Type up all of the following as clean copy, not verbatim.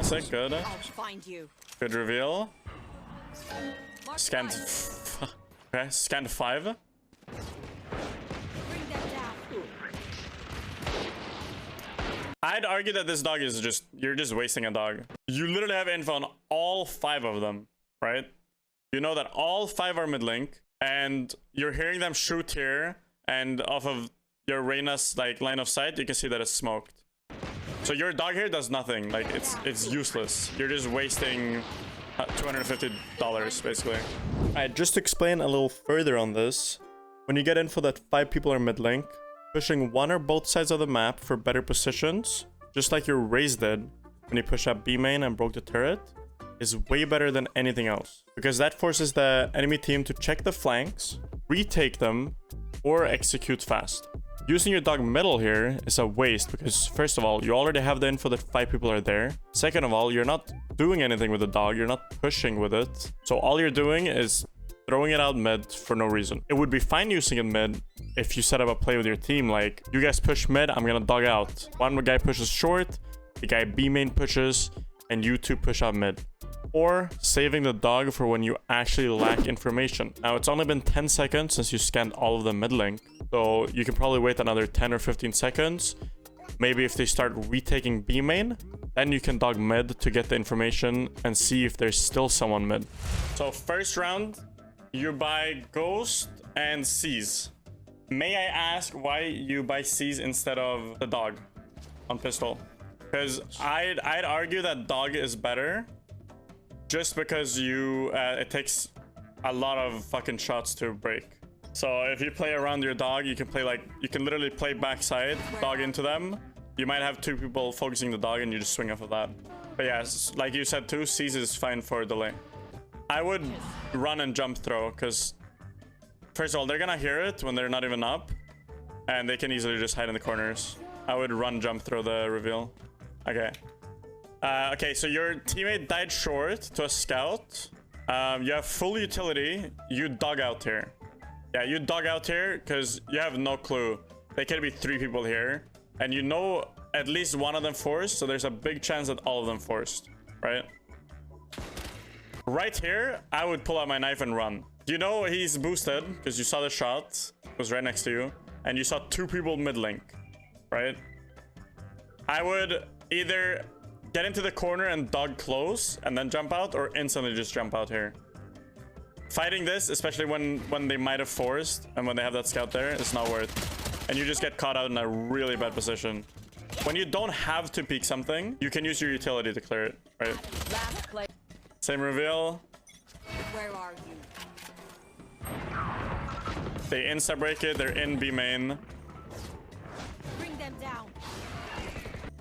Classic, good. I'll find you. Good reveal. Scanned. Okay, scanned 5. Bring them down. I'd argue that this dog is just, you're just wasting a dog. You literally have info on all 5 of them, right? You know that all 5 are mid link, and you're hearing them shoot here, and off of your Reyna's like line of sight, you can see that it's smoked. So your dog here does nothing. Like it's useless. You're just wasting $250 basically. Alright, just to explain a little further on this, when you get info that 5 people are mid link, pushing one or both sides of the map for better positions, just like your RAZE did when you pushed up B main and broke the turret, is way better than anything else. Because that forces the enemy team to check the flanks, retake them, or execute fast. Using your dog middle here is a waste because first of all, you already have the info that 5 people are there. Second of all, you're not doing anything with the dog, you're not pushing with it. So all you're doing is throwing it out mid for no reason. It would be fine using it mid if you set up a play with your team, like you guys push mid, I'm gonna dog out. One guy pushes short, the guy B main pushes, and you 2 push out mid. Or saving the dog for when you actually lack information. Now it's only been 10 seconds since you scanned all of the mid link, so you can probably wait another 10 or 15 seconds. Maybe if they start retaking B main, then you can dog mid to get the information and see if there's still someone mid. So first round, you buy Ghost and Seize. May I ask why you buy Seize instead of the dog on pistol? Because I'd argue that dog is better. Just because it takes a lot of fucking shots to break. So if you play around your dog, you can literally play backside, dog into them. You might have 2 people focusing the dog and you just swing off of that. But yeah, like you said too, Seize is fine for delay. I would run and jump throw because first of all, they're gonna hear it when they're not even up. And they can easily just hide in the corners. I would run, jump, throw the reveal. Okay. Okay, so your teammate died short to a scout. You have full utility. You dog out here. Yeah, you dog out here because you have no clue. There could be 3 people here. And you know at least one of them forced. So there's a big chance that all of them forced. Right? Right here, I would pull out my knife and run. You know he's boosted because you saw the shot. It was right next to you. And you saw 2 people mid-link. Right? I would either get into the corner and dog close and then jump out, or instantly just jump out here. Fighting this, especially when they might have forced and when they have that scout there, it's not worth. And you just get caught out in a really bad position. When you don't have to peek something, you can use your utility to clear it, right? Last play. Same reveal. Where are you? They insta break it, they're in B main. Bring them down.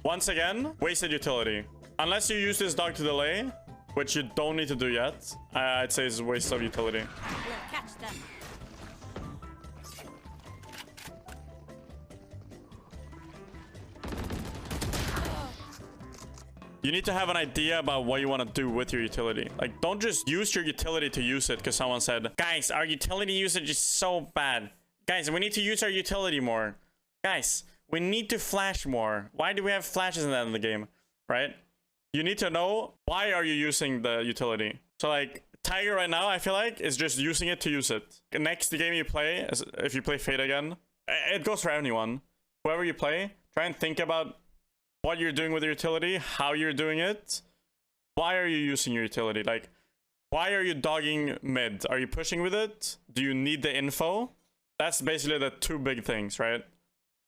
Once again, wasted utility. Unless you use this dog to delay, which you don't need to do yet, I'd say it's a waste of utility. We'll catch them. You need to have an idea about what you want to do with your utility. Like, don't just use your utility to use it because someone said, guys, our utility usage is so bad. Guys, we need to use our utility more. Guys, we need to flash more. Why do we have flashes in that in the game, right? You need to know why are you using the utility. So like Tiger right now, I feel like is just using it to use it. Next game you play, if you play Fate again, it goes for anyone. Whoever you play, try and think about what you're doing with your utility, how you're doing it. Why are you using your utility? Like, why are you dogging mid? Are you pushing with it? Do you need the info? That's basically the 2 big things, right?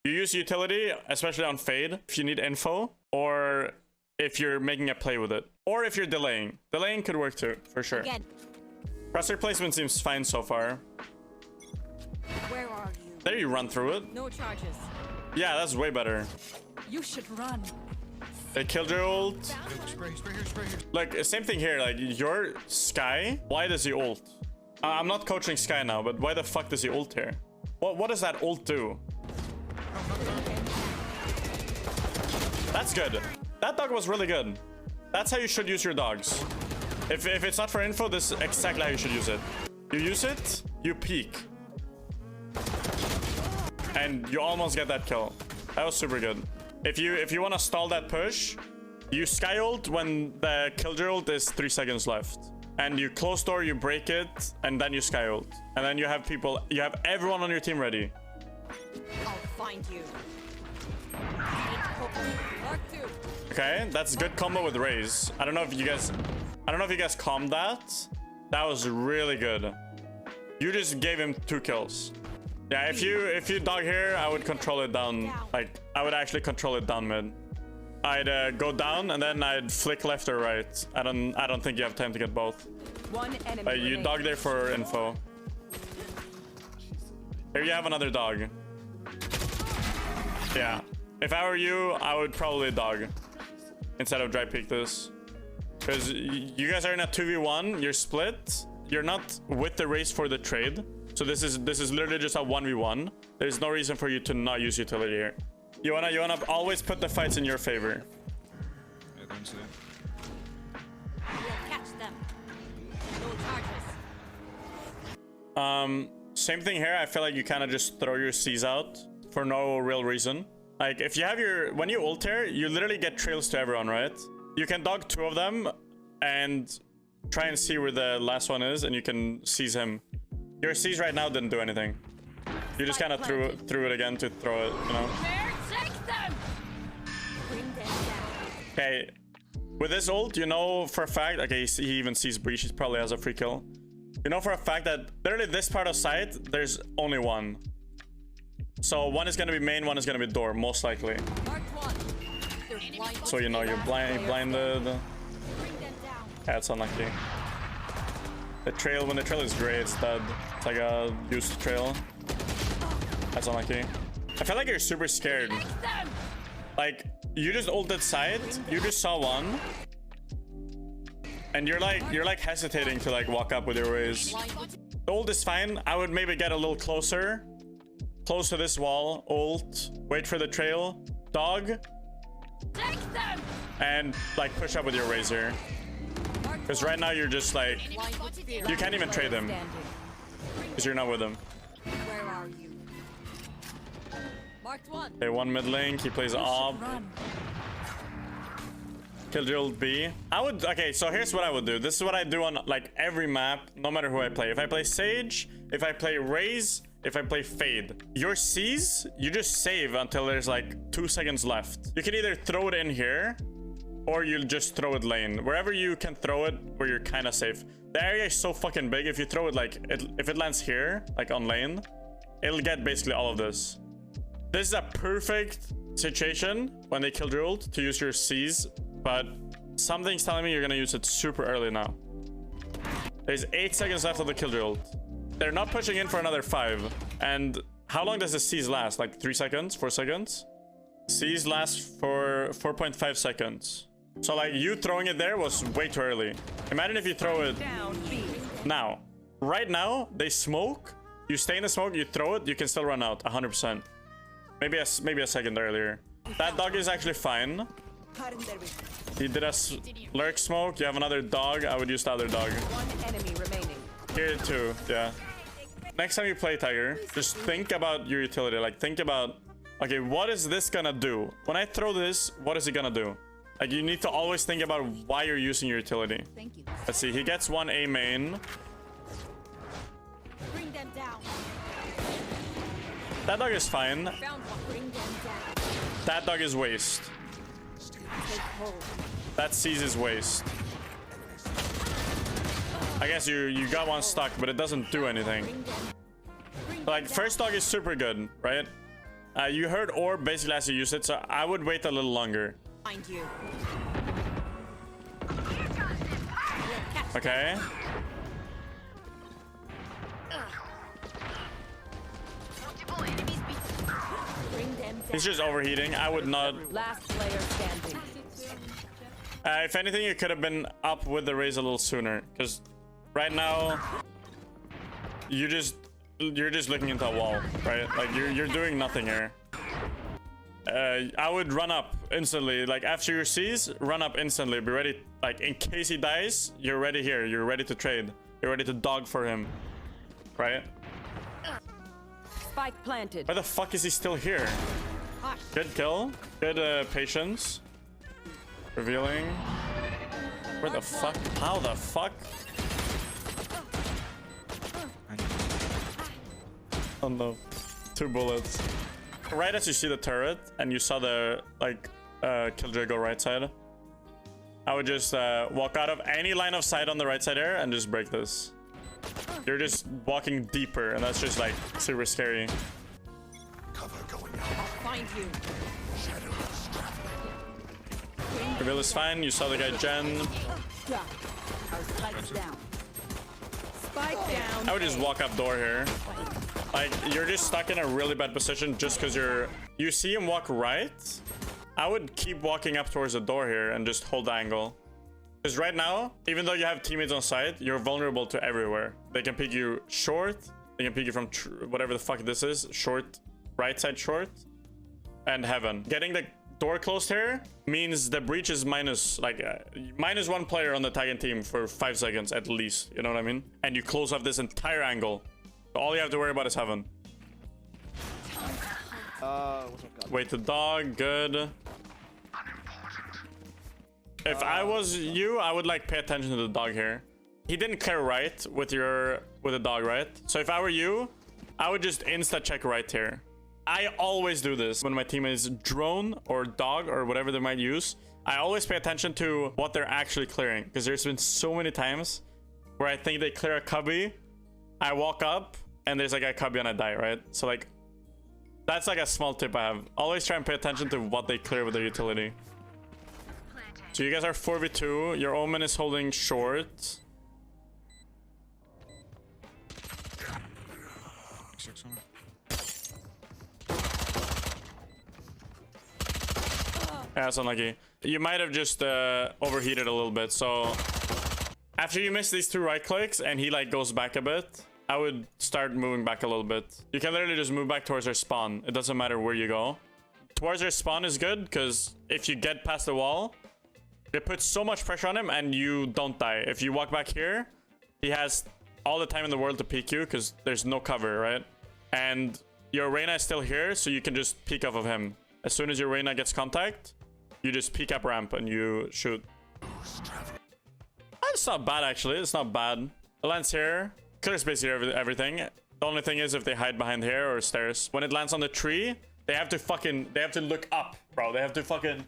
You use utility, especially on Fade, if you need info, or if you're making a play with it, or if you're delaying. Delaying could work too, for sure. Again. Crosshair placement seems fine so far. Where are you? There you run through it. No charges. Yeah, that's way better. You should run. They killed your ult. Spray here. Like, same thing here. Like, your Sky, why does he ult? I'm not coaching Sky now, but why the fuck does he ult here? What does that ult do? That's good. That dog was really good. That's how you should use your dogs. If it's not for info, this is exactly how you should use it. You use it, you peek. And you almost get that kill. That was super good. If you want to stall that push, You sky ult when the killjoy ult is 3 seconds left. And you close door, you break it, and then you sky ult. And then you have people, you have everyone on your team ready. I'll find you. Mark 2. Okay, that's a good combo with RAZE. I don't know if you guys calmed that. That was really good. You just gave him 2 kills. Yeah, if you dog here, I would control it down. Like, I would actually control it down mid. I'd go down and then I'd flick left or right. I don't think you have time to get both. One enemy You dog there for info. Here you have another dog. Yeah. If I were you, I would probably dog instead of dry peek this. Because you guys are in a 2v1, you're split. You're not with the race for the trade. So this is literally just a 1v1. There's no reason for you to not use utility here. You wanna always put the fights in your favor. I think so. We'll catch them. No charges. Same thing here. I feel like you kind of just throw your C's out for no real reason. Like if you have when you ult here, you literally get trails to everyone, right? You can dog 2 of them and try and see where the last one is, and you can seize him. Your C's right now didn't do anything. You just kind of threw it again to throw it, you know? Take them. Bring them down. Okay, with this ult, you know for a fact, okay, he even sees Breach, he probably has a free kill. You know for a fact that literally this part of site, there's only one. So one is gonna be main, one is gonna be door, most likely. Mark 1. They're blind. So you know you're blinded. Bring them down. That's unlucky. The trail, when the trail is gray, it's dead. It's like a used trail. That's unlucky. I feel like you're super scared. Like, you just ulted side, you just saw one. And you're like hesitating to like walk up with your RAZE. The ult is fine. I would maybe get a little closer. Close to this wall, ult, wait for the trail, dog. And like push up with your razor. Because right now you're just like, you can't even trade him. Because you're not with him. Where are you? Marked 1. Okay, one mid link, he plays op. Killjoy B. Okay, so here's what I would do. This is what I do on like every map, no matter who I play. If I play Sage, if I play RAZE, if I play Fade. Your C's, you just save until there's like 2 seconds left. You can either throw it in here, or you'll just throw it lane. Wherever you can throw it, where you're kind of safe. The area is so fucking big, if you throw it like, if it lands here, like on lane, it'll get basically all of this. This is a perfect situation when they kill your ult to use your C's, but something's telling me you're gonna use it super early now. There's 8 seconds left of the kill ult. They're not pushing in for another 5. And how long does the C's last? Like 3 seconds? 4 seconds? C's last for 4.5 seconds. So like you throwing it there was way too early. Imagine if you throw it now. Right now, they smoke. You stay in the smoke, you throw it, you can still run out 100%. Maybe a second earlier. That dog is actually fine. He did a lurk smoke. You have another dog. I would use the other dog. One enemy remaining. Here too, yeah. Next time you play Tiger, just think about your utility. Like think about, okay, what is this gonna do? When I throw this, what is it gonna do? Like you need to always think about why you're using your utility. Thank you. Let's see, he gets one A main. Bring them down. That dog is fine. Found one. Bring them down. That dog is waste. Take hold. That seizes waste. I guess you got one stuck, but it doesn't do anything. Bring them. Bring Like them first dog is super good, right? You heard orb basically as you use it, so I would wait a little longer. down. Find you. Okay. Bring them down. He's just overheating. I would not. Last player standing. If anything, you could have been up with the RAZE a little sooner, because right now you're just looking into a wall, right? Like you're doing nothing here. I would run up instantly. Like after your C's, run up instantly. Be ready. Like in case he dies, you're ready here. You're ready to trade. You're ready to dog for him, right? Spike planted. Why the fuck is he still here? Good kill. Good patience. Revealing. Where the fuck? How the fuck? Oh no. 2 bullets. Right as you see the turret and you saw the like killjoy go right side, I would just walk out of any line of sight on the right side there and just break this. You're just walking deeper and that's just like super scary. I'll find you. Reveal is fine. You saw the guy Jen. Our spike's down. Spike down. I would just walk up door here. Like, you're just stuck in a really bad position just because you see him walk right. I would keep walking up towards the door here and just hold the angle. Because right now, even though you have teammates on site, you're vulnerable to everywhere. They can pick you short. They can pick you from whatever the fuck this is. Short, right side short, and heaven. Getting the door closed here means the breach is minus one player on the Titan team for 5 seconds at least. You know what I mean? And you close off this entire angle. All you have to worry about is heaven. Wait the dog, good. If I was you, I would like pay attention to the dog here. He didn't clear right with the dog, right? So if I were you, I would just insta check right here. I always do this when my team is drone or dog or whatever they might use. I always pay attention to what they're actually clearing, because there's been so many times where I think they clear a cubby, I walk up and there's like a cubby and I die, right? So like, that's like a small tip I have. Always try and pay attention to what they clear with their utility. So you guys are 4v2. Your Omen is holding short. Yeah, that's unlucky. You might have just overheated a little bit. So after you miss these 2 right clicks and he like goes back a bit, I would start moving back a little bit. You can literally just move back towards their spawn. It doesn't matter where you go. Towards their spawn is good because if you get past the wall, it puts so much pressure on him and you don't die. If you walk back here, he has all the time in the world to peek you because there's no cover, right? And your Reyna is still here, so you can just peek off of him. As soon as your Reyna gets contact, you just peek up ramp and you shoot. It's not bad actually. It's not bad. It lands here. Clears basically everything. The only thing is if they hide behind here or stairs. When it lands on the tree, they have to look up, bro. They have to fucking,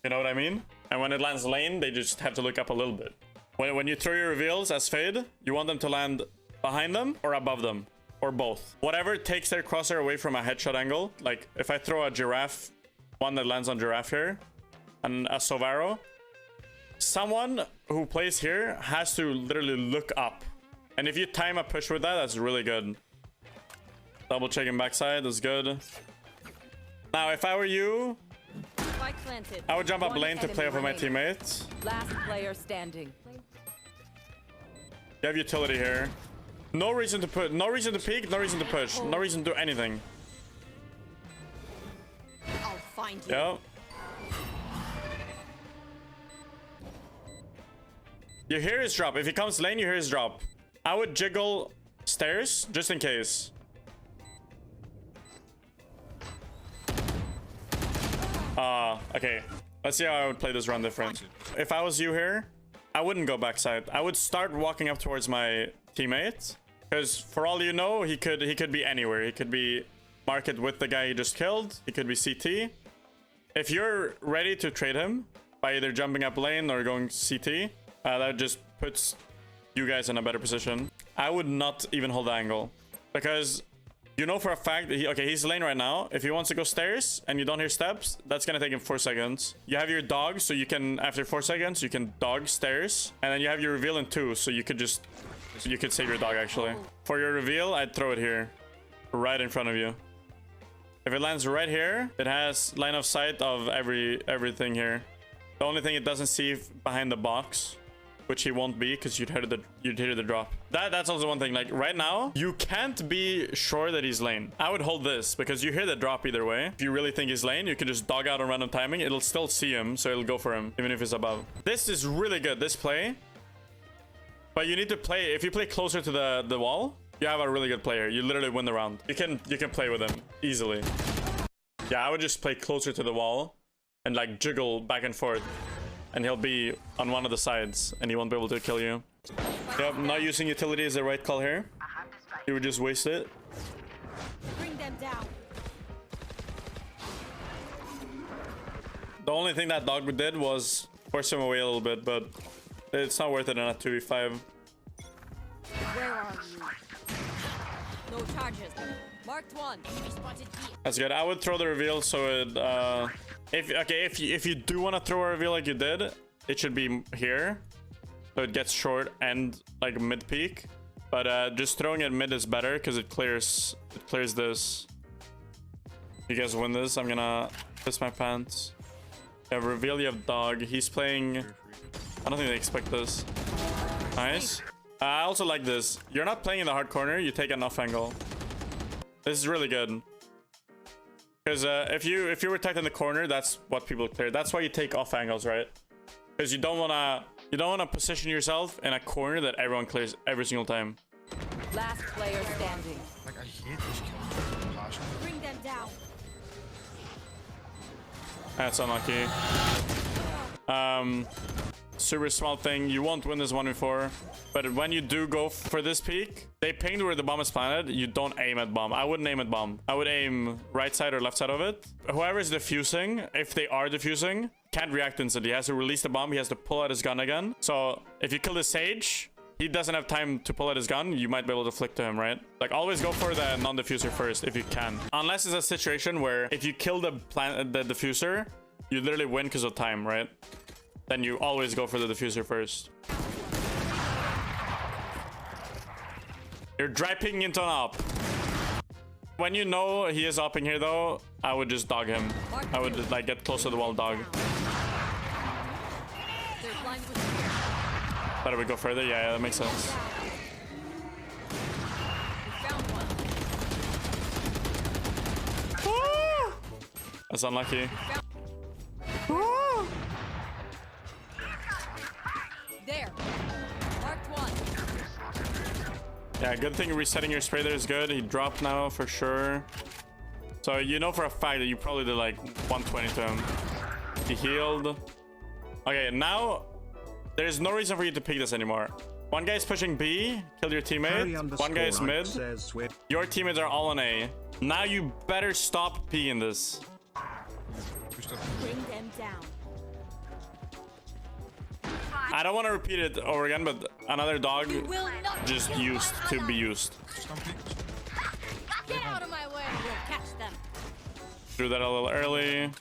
you know what I mean? And when it lands lane, they just have to look up a little bit. When you throw your reveals as Fade, you want them to land behind them or above them or both. Whatever takes their crosshair away from a headshot angle. Like if I throw a giraffe, one that lands on giraffe here, and a Sovaro, someone who plays here has to literally look up. And if you time a push with that, that's really good. Double checking backside is good. Now, if I were you, I would jump up lane to play off of my teammates. Last player standing. You have utility here. No reason to put, no reason to peek, no reason to push, no reason to do anything. I'll find you. Yep. You hear his drop. If he comes lane, you hear his drop. I would jiggle stairs just in case. Okay. Let's see how I would play this run different. If I was you here, I wouldn't go backside. I would start walking up towards my teammate. Because for all you know, he could be anywhere. He could be market with the guy he just killed. He could be CT. If you're ready to trade him by either jumping up lane or going CT, that just puts you guys in a better position. I would not even hold the angle. Because you know for a fact that he's lane right now. If he wants to go stairs and you don't hear steps, that's gonna take him 4 seconds. You have your dog, so you can, after 4 seconds, you can dog stairs. And then you have your reveal in 2, so you could save your dog actually. For your reveal, I'd throw it here. Right in front of you. If it lands right here, it has line of sight of everything here. The only thing it doesn't see behind the box, which he won't be because you'd hear the drop. That's also one thing. Like right now, you can't be sure that he's lane. I would hold this because you hear the drop either way. If you really think he's lane, you can just dog out on random timing. It'll still see him, so it'll go for him even if he's above. This is really good, this play. But you need to play, if you play closer to the wall, you have a really good player. You literally win the round. You can play with him easily. Yeah, I would just play closer to the wall and like jiggle back and forth. and he'll be on one of the sides, and he won't be able to kill you. Yep, not using utility is the right call here. You would just waste it. Bring them down. The only thing that dog did was force him away a little bit, but it's not worth it in a 2v5. Where are you? No charges. Marked one. Enemy spotted B. That's good. I would throw the reveal so it if you do want to throw a reveal like you did, it should be here. So it gets short and like mid peak. But just throwing it mid is better because it clears this. You guys win this, I'm gonna piss my pants. You have reveal, you have dog. He's playing. I don't think they expect this. Nice. I also like this. You're not playing in the hard corner, you take an off angle. This is really good. Because if you were tucked in the corner, that's what people clear. That's why you take off angles, right? Because you don't wanna position yourself in a corner that everyone clears every single time. Last player standing. Like, I hate this kill. Bring them down. That's unlucky. Super small thing. You won't win this 1v4. But when you do go for this peak, they pinged where the bomb is planted. You don't aim at bomb. I wouldn't aim at bomb. I would aim right side or left side of it. Whoever is defusing, if they are defusing, can't react instantly. He has to release the bomb. He has to pull out his gun again. So if you kill the Sage, he doesn't have time to pull out his gun. You might be able to flick to him, right? Like, always go for the non-diffuser first if you can. Unless it's a situation where if you kill the diffuser, you literally win because of time, right? Then you always go for the diffuser first. You're dry picking into an op. When you know he is opping here though, I would just dog him. I would like get close to the wall, dog. Better we go further? Yeah, that makes sense. That's unlucky. There. Marked one. Yeah, good thing resetting your spray there is good. He dropped now for sure. So you know for a fact that you probably did like 120 to him. He healed. Okay, now there's no reason for you to pick this anymore. One guy's pushing B, killed your teammate. One guy's mid. Your teammates are all on A. Now you better stop peeing this. Bring them down. I don't want to repeat it over again, but another dog Will not just kill used my to ally. be used. Get out of my way. We'll catch them. Threw that a little early.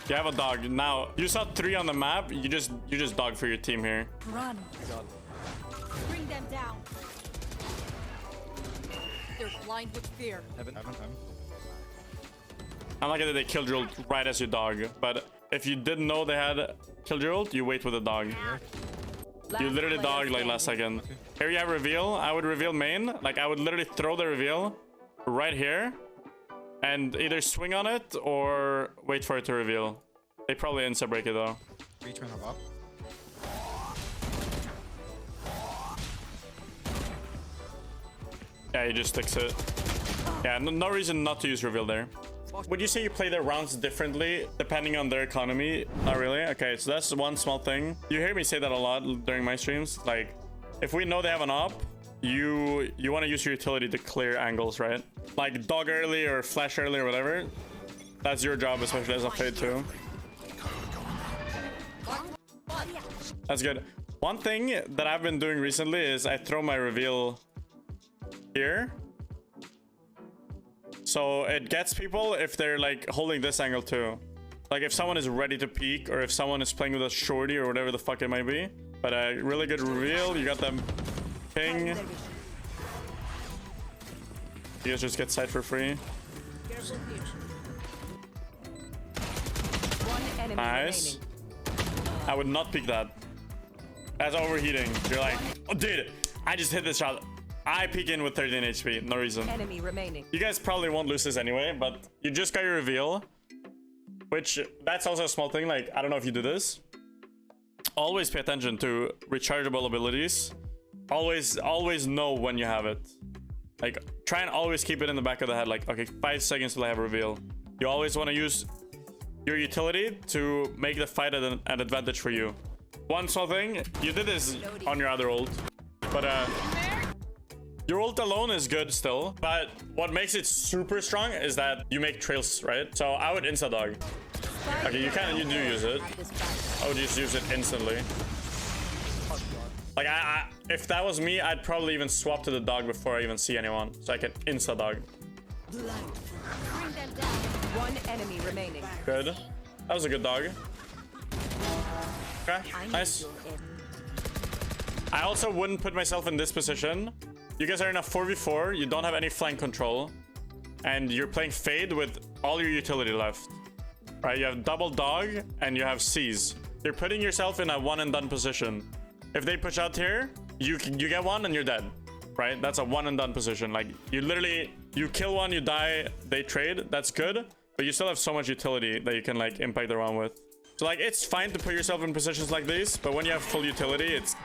You have a dog. Now, you saw 3 on the map. You just dog for your team here. Run. Bring them down. They're blind with fear. I'm lucky that they kill drilled right as you dog. But if you didn't know they had kill drilled, you wait with a dog. You literally dog like last second. Here you have reveal. I would reveal main. Like, I would literally throw the reveal right here. And either swing on it or wait for it to reveal. They probably insta break it though. Reach man up. Yeah, he just sticks it. Yeah, no reason not to use reveal there. Would you say you play the rounds differently depending on their economy? Not really. Okay, so that's one small thing. You hear me say that a lot during my streams. Like, if we know they have an op, you want to use your utility to clear angles, right? Like dog early or flash early or whatever. That's your job, especially as a fade too. That's good. One thing that I've been doing recently is I throw my reveal here. So it gets people if they're like holding this angle too. Like if someone is ready to peek or if someone is playing with a shorty or whatever the fuck it might be. But a really good reveal. You got them ping. You guys just get sight for free. Nice. I would not pick that. That's overheating. You're like, oh dude, I just hit this shot. I peek in with 13 HP, no reason. Enemy remaining. You guys probably won't lose this anyway, but you just got your reveal. Which, that's also a small thing, like, I don't know if you do this. Always pay attention to rechargeable abilities. Always know when you have it. Like, try and always keep it in the back of the head, like, okay, 5 seconds till I have reveal. You always want to use your utility to make the fight an advantage for you. One small thing, you did this on your other ult, but your ult alone is good still, but what makes it super strong is that you make trails, right? So I would insta dog. Okay, you do use it. I would just use it instantly. Like if that was me, I'd probably even swap to the dog before I even see anyone, so I can insta dog. Bring them down. One enemy remaining. Good. That was a good dog. Okay, nice. I also wouldn't put myself in this position. You guys are in a 4v4, you don't have any flank control, and you're playing Fade with all your utility left. Right, you have double dog, and you have C's. You're putting yourself in a one and done position. If they push out here, you get one and you're dead. Right, that's a one and done position. Like, you literally, you kill one, you die, they trade, that's good, but you still have so much utility that you can like impact the round with. So like, it's fine to put yourself in positions like these, but when you have full utility, it's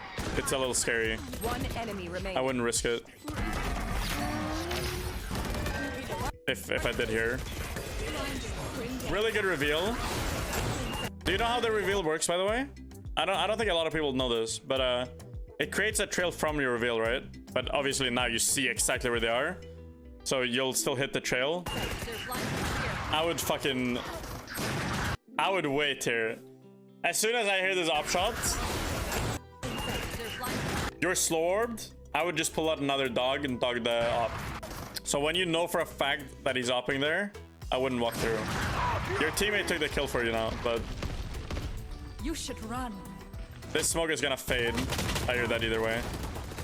a little scary. One enemy remaining. I wouldn't risk it. If I did here. Really good reveal. Do you know how the reveal works, by the way? I don't think a lot of people know this, but it creates a trail from your reveal, right? But obviously now you see exactly where they are, so you'll still hit the trail. I would wait here. As soon as I hear this op shot, you're slow orbed, I would just pull out another dog and dog the op. So when you know for a fact that he's opping there, I wouldn't walk through. Your teammate took the kill for you now, but You should run. this smoke is gonna fade. I hear that either way.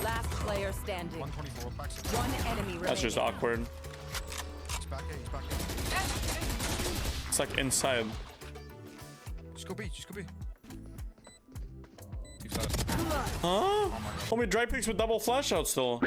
Last player standing. 124, back six. One enemy remaining. That's just awkward. He's back here, he's back here. It's like inside. Just go B, just go B. He's dead. Huh? Homie, dry picks with double flash out still.